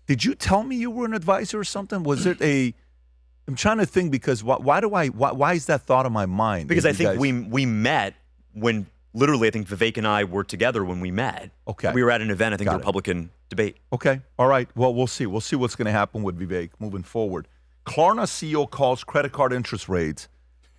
Did you tell me you were an advisor or something? Was it a? I'm trying to think because why is that thought in my mind? Because I think we met when literally I think Vivek and I were together when we met. Okay. We were at an event, I think the Republican debate. Okay. All right. Well, we'll see. We'll see what's going to happen with Vivek moving forward. Klarna CEO calls credit card interest rates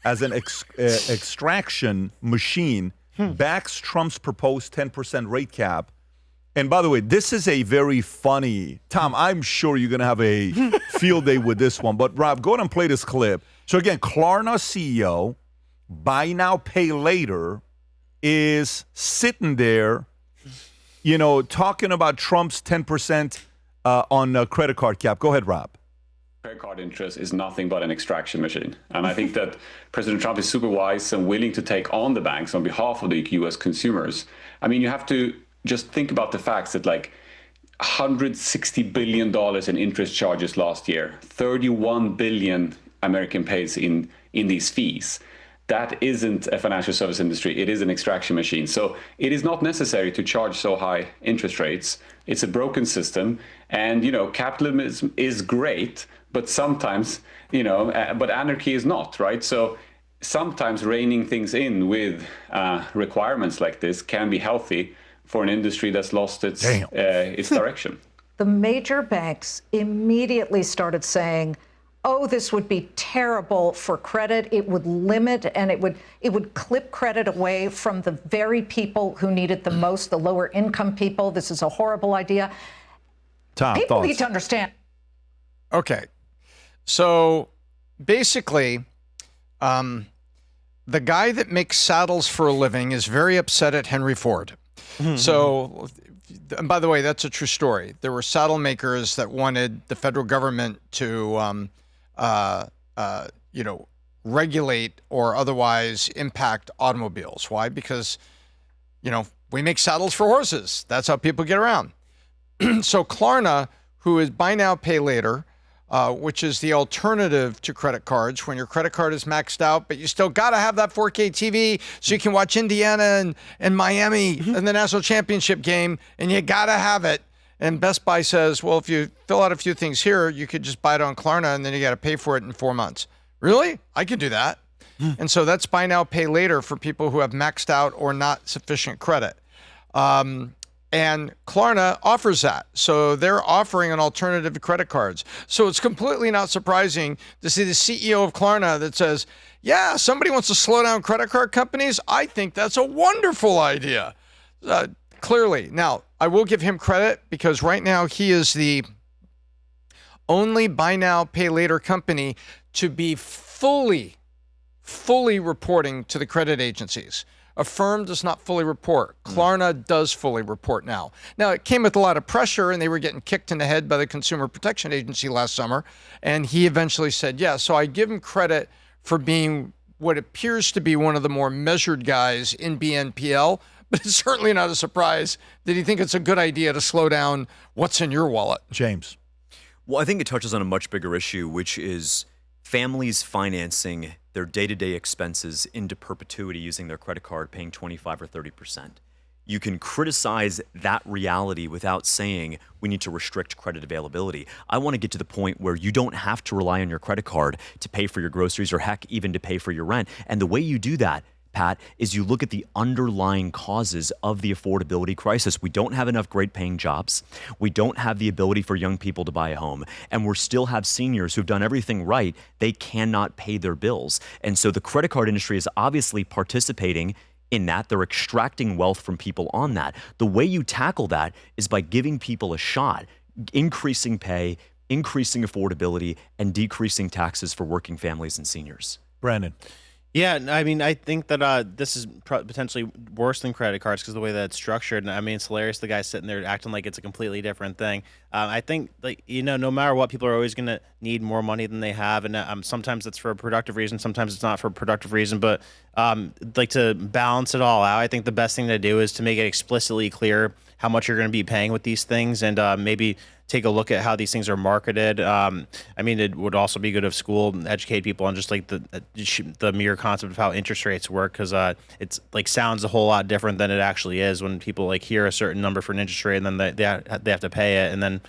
as an extraction machine, backs Trump's proposed 10% rate cap. And by the way, this is a very funny, Tom, I'm sure you're going to have a field day with this one. But Rob, go ahead and play this clip. So again, Klarna CEO, buy now, pay later, is sitting there, talking about Trump's 10% on credit card cap. Go ahead, Rob. Credit card interest is nothing but an extraction machine. And I think that President Trump is super wise and willing to take on the banks on behalf of the U.S. consumers. I mean, you have to just think about the facts that like $160 billion in interest charges last year, 31 billion American pays in these fees. That isn't a financial service industry. It is an extraction machine. So it is not necessary to charge so high interest rates. It's a broken system. And, capitalism is great, but sometimes, but anarchy is not, right? So sometimes reining things in with requirements like this can be healthy for an industry that's lost its direction. The major banks immediately started saying, oh, this would be terrible for credit. It would limit and it would clip credit away from the very people who need it the most, the lower income people. This is a horrible idea. Tom, people thoughts? need to understand. Okay. So basically, the guy that makes saddles for a living is very upset at Henry Ford. So, and by the way, that's a true story. There were saddle makers that wanted the federal government to, regulate or otherwise impact automobiles. Why? Because, we make saddles for horses. That's how people get around. So Klarna, who is buy now, pay later, which is the alternative to credit cards when your credit card is maxed out, but you still got to have that 4K TV so you can watch Indiana and Miami in the national championship game, and you got to have it. And Best Buy says, well, if you fill out a few things here, you could just buy it on Klarna, and then you got to pay for it in 4 months. Really? I could do that. And so that's buy now, pay later for people who have maxed out or not sufficient credit. And Klarna offers that. So they're offering an alternative to credit cards. So it's completely not surprising to see the CEO of Klarna that says, yeah, somebody wants to slow down credit card companies. I think that's a wonderful idea. Clearly. Now, I will give him credit because right now he is the only buy now, pay later company to be fully reporting to the credit agencies. Affirm does not fully report. Klarna does fully report now. Now, it came with a lot of pressure, and they were getting kicked in the head by the Consumer Protection Agency last summer, and he eventually said yes. So I give him credit for being what appears to be one of the more measured guys in BNPL, but it's certainly not a surprise that he think it's a good idea to slow down what's in your wallet. James. Well, I think it touches on a much bigger issue, which is families financing their day-to-day expenses into perpetuity using their credit card, paying 25 or 30%. You can criticize that reality without saying we need to restrict credit availability. I want to get to the point where you don't have to rely on your credit card to pay for your groceries or heck, even to pay for your rent. And the way you do that, Pat, is you look at the underlying causes of the affordability crisis. We don't have enough great paying jobs. We don't have the ability for young people to buy a home. And we still have seniors who've done everything right. They cannot pay their bills. And so the credit card industry is obviously participating in that. They're extracting wealth from people on that. The way you tackle that is by giving people a shot, increasing pay, increasing affordability, and decreasing taxes for working families and seniors. Brandon. Yeah, I mean, I think that this is potentially worse than credit cards because the way that it's structured. And I mean, it's hilarious. The guy's sitting there acting like it's a completely different thing. I think, no matter what, people are always going to need more money than they have. And sometimes it's for a productive reason. Sometimes it's not for a productive reason. But to balance it all out, I think the best thing to do is to make it explicitly clear how much you're going to be paying with these things, and maybe take a look at how these things are marketed. I mean, it would also be good if school educate people on just like the mere concept of how interest rates work, because it's like sounds a whole lot different than it actually is when people like hear a certain number for an interest rate and then they have to pay it. And then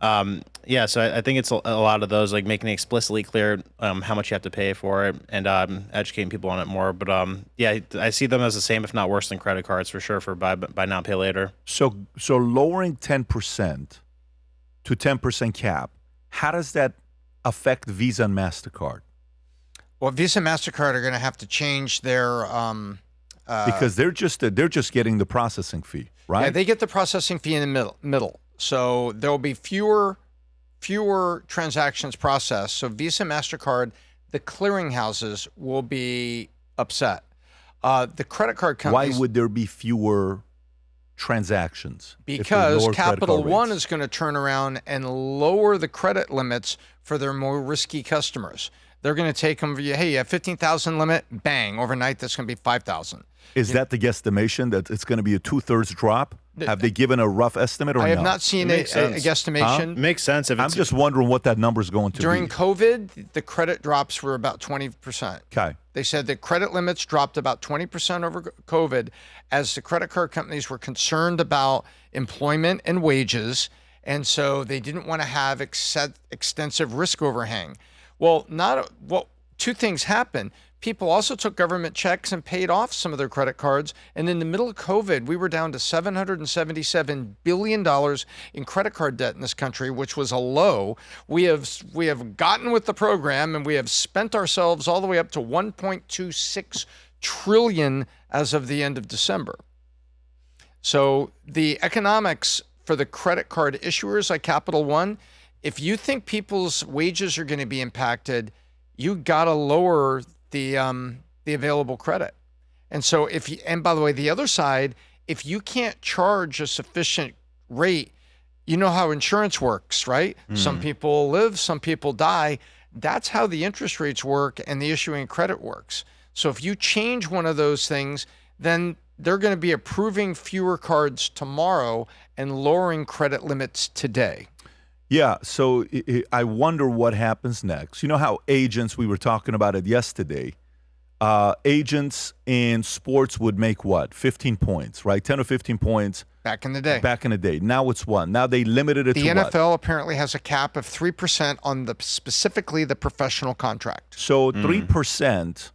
Yeah, so I think it's a lot of those, like making it explicitly clear how much you have to pay for it and educating people on it more. But yeah, I see them as the same, if not worse, than credit cards for sure for buy now, pay later. So lowering 10% to 10% cap, how does that affect Visa and MasterCard? Well, Visa and MasterCard are going to have to change their because they're just getting the processing fee, right? Yeah, they get the processing fee in the middle. So there will be fewer transactions processed. So Visa and MasterCard, the clearinghouses will be upset. The credit card companies. Why would there be fewer transactions? Because Capital One is going to turn around and lower the credit limits for their more risky customers. They're going to take them, hey, you have 15,000 limit, bang, overnight that's going to be 5,000. Is that the guesstimation that it's going to be a 2/3 drop? Have they given a rough estimate or no? I have not seen a guesstimation. Makes sense. If I'm just wondering what that number is going to During be. COVID, the credit drops were about 20%. Okay. They said that credit limits dropped about 20% over COVID as the credit card companies were concerned about employment and wages, and so they didn't want to have extensive risk overhang. Well, two things happened. People also took government checks and paid off some of their credit cards. And in the middle of COVID, we were down to $777 billion in credit card debt in this country, which was a low. We have gotten with the program and we have spent ourselves all the way up to $1.26 trillion as of the end of December. So the economics for the credit card issuers like Capital One, if you think people's wages are going to be impacted, you got to lower the available credit. And so and by the way, the other side, if you can't charge a sufficient rate, you know how insurance works, right? Some people live, some people die. That's how the interest rates work and the issuing credit works. So if you change one of those things, then they're going to be approving fewer cards tomorrow and lowering credit limits today. Yeah, so I wonder what happens next. You know how agents, we were talking about it yesterday, agents in sports would make what? 15 points, right? 10 or 15 points. Back in the day. Back in the day. Now it's one. Now they limited it to what? The NFL what? apparently has a cap of 3% on specifically the professional contract. So 3%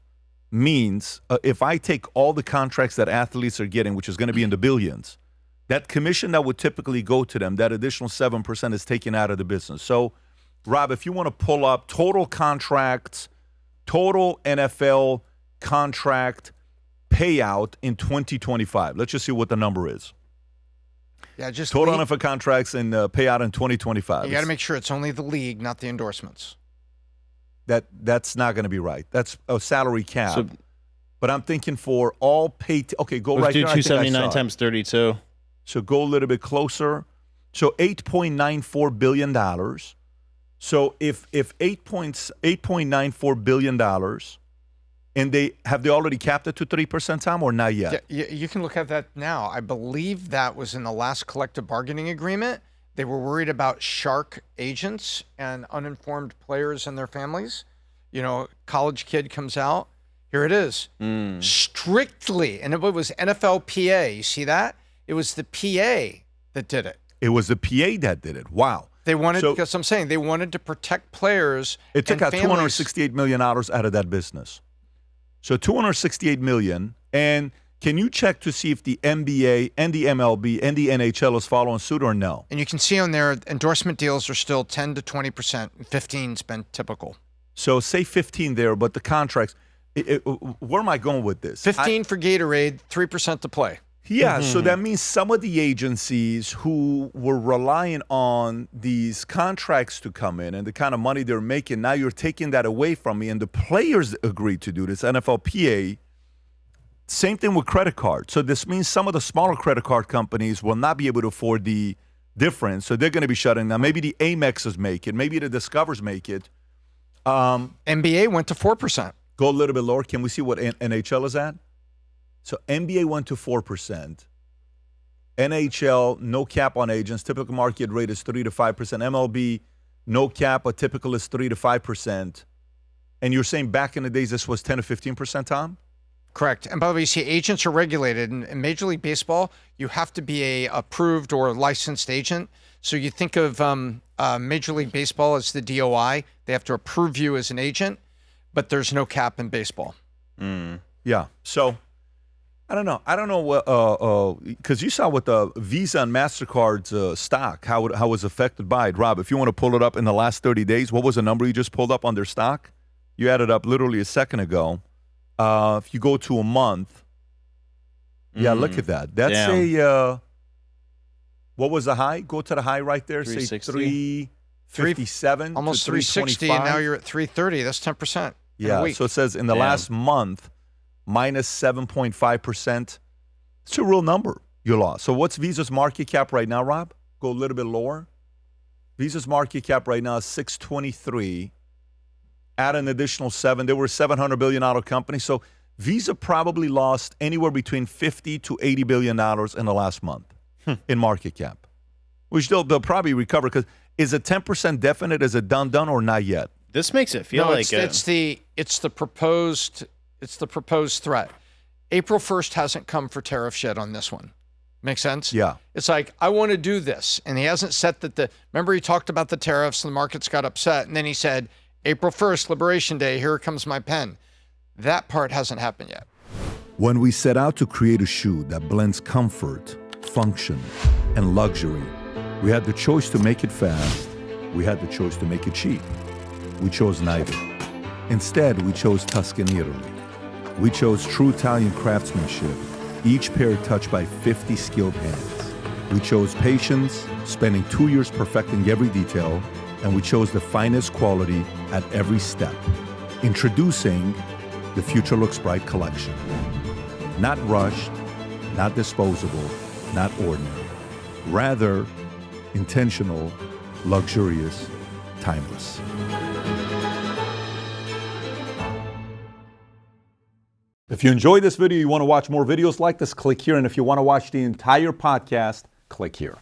means if I take all the contracts that athletes are getting, which is going to be in the billions, that commission that would typically go to them, that additional 7% is taken out of the business. So, Rob, if you want to pull up total contracts, total NFL contract payout in 2025, let's just see what the number is. Yeah, just total NFL contracts and payout in 2025. You got to make sure it's only the league, not the endorsements. That's not going to be right. That's a salary cap. So, but I'm thinking for all paid. Okay, go right here. 279 times 32. So go a little bit closer. So $8.94 billion. So if $8.94 billion, and they already capped it to 3%, Tom, or not yet? Yeah, you can look at that now. I believe that was in the last collective bargaining agreement. They were worried about shark agents and uninformed players and their families. You know, college kid comes out. Here it is. Strictly, and it was NFLPA. You see that? It was the PA that did it. It was the PA that did it. Wow. They wanted, because I'm saying they wanted to protect players. It took and out $268 million out of that business. So $268 million. And can you check to see if the NBA and the MLB and the NHL is following suit or no? And you can see on there, endorsement deals are still 10 to 20%. 15's been typical. So say 15 there, but the contracts. Where am I going with this? 15 for Gatorade, 3% to play. Yeah, so that means some of the agencies who were relying on these contracts to come in and the kind of money they're making, now you're taking that away from me, and the players agreed to do this, NFLPA. Same thing with credit cards. So this means some of the smaller credit card companies will not be able to afford the difference, so they're going to be shutting down. Maybe the Amexes make it. Maybe the Discovers make it. NBA went to 4%. Go a little bit lower. Can we see what NHL is at? So NBA went to 4%. NHL, no cap on agents. Typical market rate is 3 to 5%. MLB, no cap, but typical is 3 to 5%. And you're saying back in the days this was 10 to 15%, Tom? Correct. And by the way, you see agents are regulated. In Major League Baseball, you have to be a approved or licensed agent. So you think of Major League Baseball as the DOI. They have to approve you as an agent, but there's no cap in baseball. Yeah. So I don't know what because you saw what the Visa and MasterCard's stock, how it was affected by it. Rob, if you want to pull it up in the last 30 days, what was the number you just pulled up on their stock? You added up literally a second ago. If you go to a month, look at that. That's a what was the high? Go to the high right there. Say 357, almost to 360, and now you're at 330. That's 10%. Yeah. So it says in the last month, minus 7.5%. It's a real number you lost. So what's Visa's market cap right now, Rob? Go a little bit lower. Visa's market cap right now is 623. Add an additional 7. They were a $700 billion company. So Visa probably lost anywhere between $50 to $80 billion in the last month in market cap, which they'll probably recover. Because is it 10% definite? Is it done or not yet? This makes it feel like it's the proposed threat. April 1st hasn't come for tariffs yet on this one. Make sense? Yeah. It's like, I want to do this. And he hasn't set that remember he talked about the tariffs and the markets got upset. And then he said, April 1st, Liberation Day, here comes my pen. That part hasn't happened yet. When we set out to create a shoe that blends comfort, function, and luxury, we had the choice to make it fast. We had the choice to make it cheap. We chose neither. Instead, we chose Tuscany, Italy. We chose true Italian craftsmanship, each pair touched by 50 skilled hands. We chose patience, spending 2 years perfecting every detail, and we chose the finest quality at every step. Introducing the Future Looks Bright collection. Not rushed, not disposable, not ordinary. Rather, intentional, luxurious, timeless. If you enjoyed this video, you want to watch more videos like this, click here. And if you want to watch the entire podcast, click here.